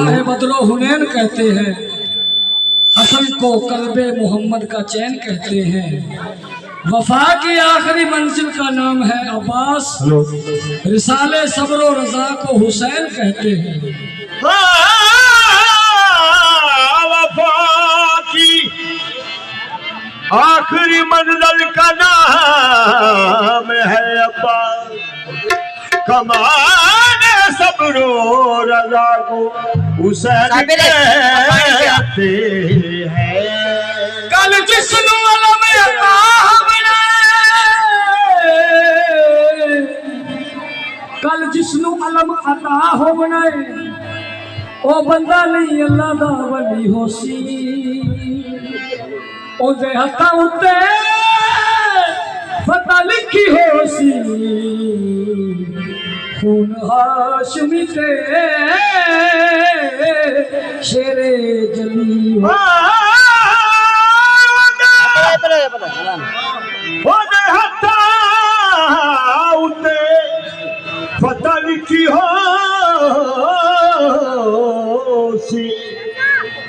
है बदरो हुनैन कहते हैं, हसन को कल्बे मोहम्मद का चैन कहते हैं, वफा की आखिरी मंजिल का नाम है अब्बास, रिसाले सब्र और रजा को हुसैन कहते हैं। वफा की आखिरी मंजिल का नाम है अब्बास, कमाने सब्रो रजा को हुसैन कहते हैं। कल जिस्म अलम अता हमने, कल जिस्नु अलम अता होने, ओ बंदा नहीं अल्लाह दा वली होसी, ओदे हत्थां उत्ते फतह लिखी होसी, खून हाशमी ते शेरे जली ओदे हत्थां उत्ते फतह लिखी होसी,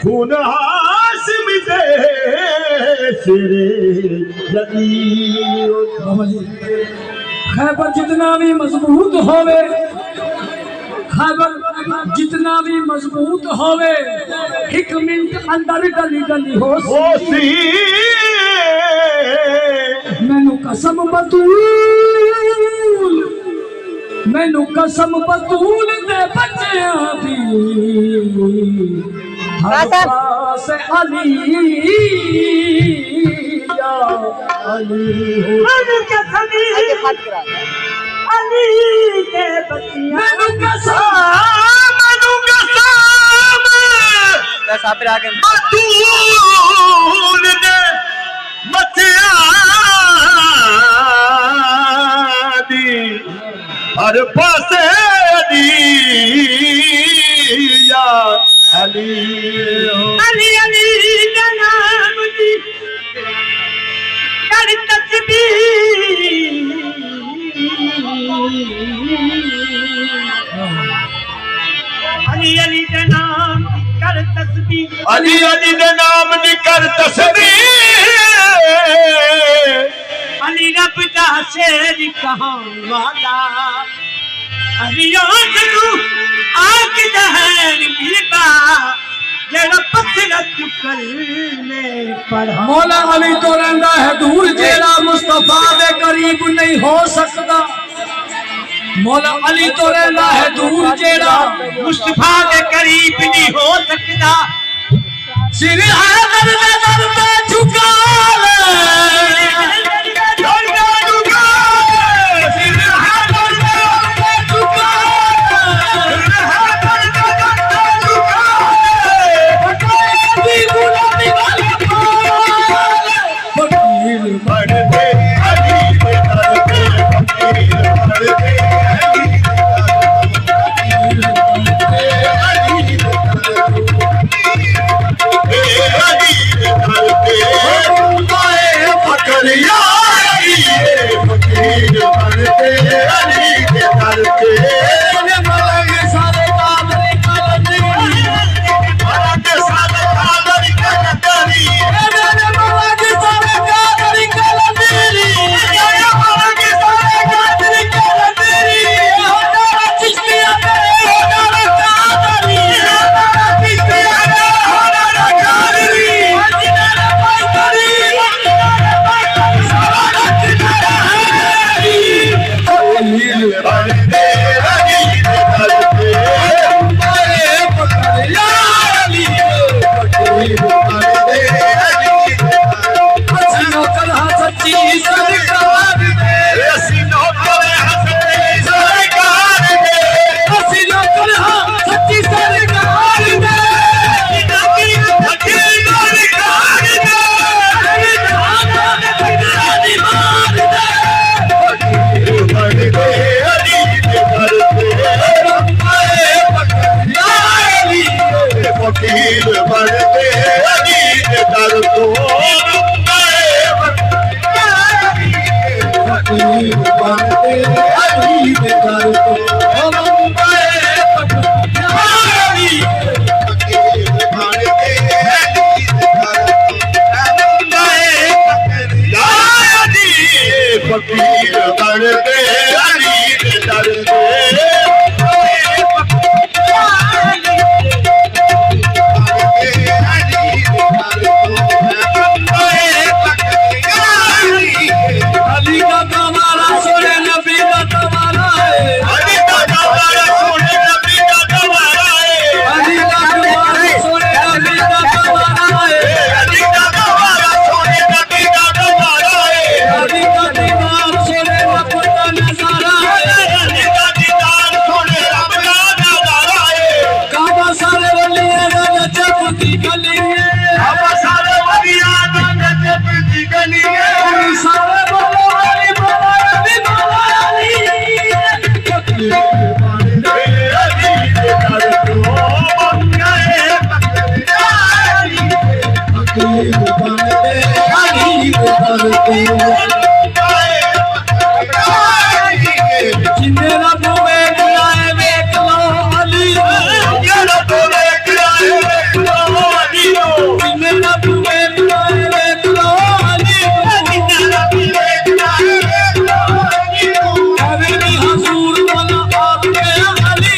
खून हाशमी ते शेरे जली। खैबर जितना भी मजबूत होवे, खैबर जितना भी मजबूत होवे, एक मिनट अंदर गली गली होसी, मैनू कसम बतूल, मैनू कसम बतूल दे बच्चियां दी, हर पास अली या अली मैनू कसम अली के बच्चियां, मैनू कसम बतूल दे बच्चियां दी, हर पासे अली या अली। अली अली का नाम दी कर तस्बीह, अली अली का नाम कर तस्बीह, अली अली का नाम दी कर तस्बीह, अली रब दा शेर कहां वाला, अली आंसू आग दहर मिलता जेड़ा पत्थर चुकल में पड़ा। मौला अली तो रहंदा है दूर, जेड़ा मुस्तफा दे करीब नहीं हो सकता। मौला अली तो रहंदा है दूर, जेड़ा मुस्तफा दे करीब नहीं हो सकता। सिर हैदर दे दर पे झुका ले, अली फकीर बनते गरीब बनते जिन्हें रब वेख लाए वेख लो अली जिन्हें रब वेख लाए वेख लो अली अरे नी हजूर वाला आपके अली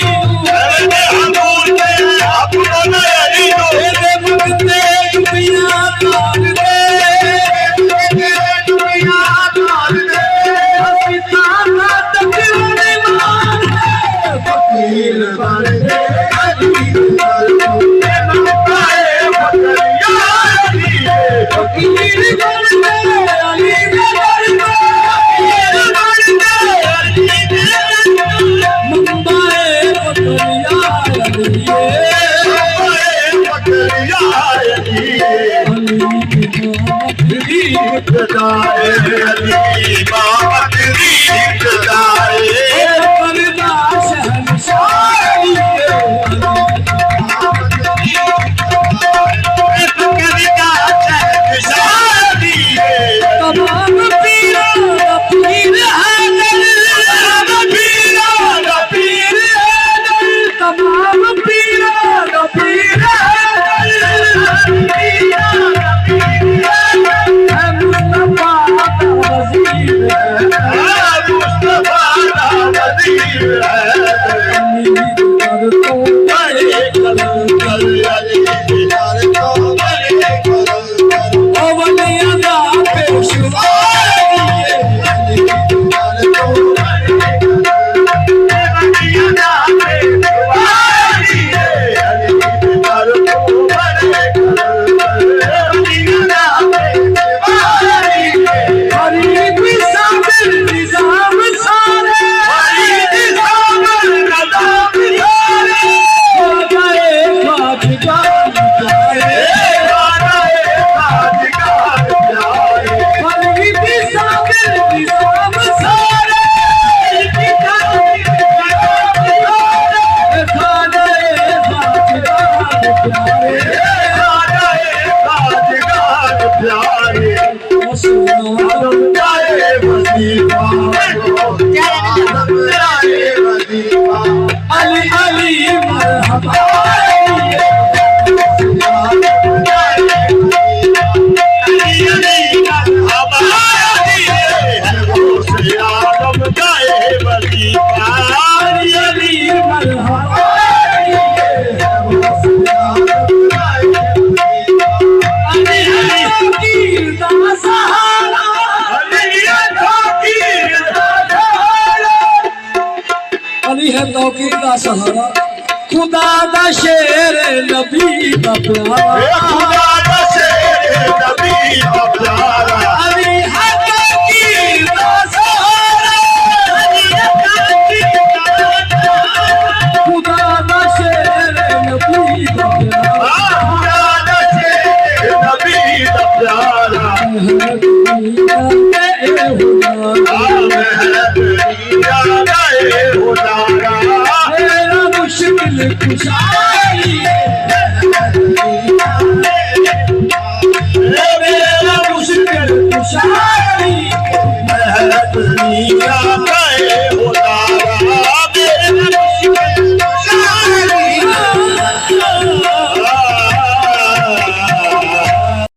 तेरे मंगते दुनिया तार दे हसीना तकराने मार फकीर बनते गरीब बनते फकीर बनते अली मुंबाए पकड़िया तमाम पीरा पीर तमाम पीरा पीर अली अली मरहबा अली है तौकीर का सहारा खुदा दा शेर नबी दा प्यारा अली है तौकीर का सहारा खुदा दा शेर नबी दा प्यारा मेरा मुश्किल कुशा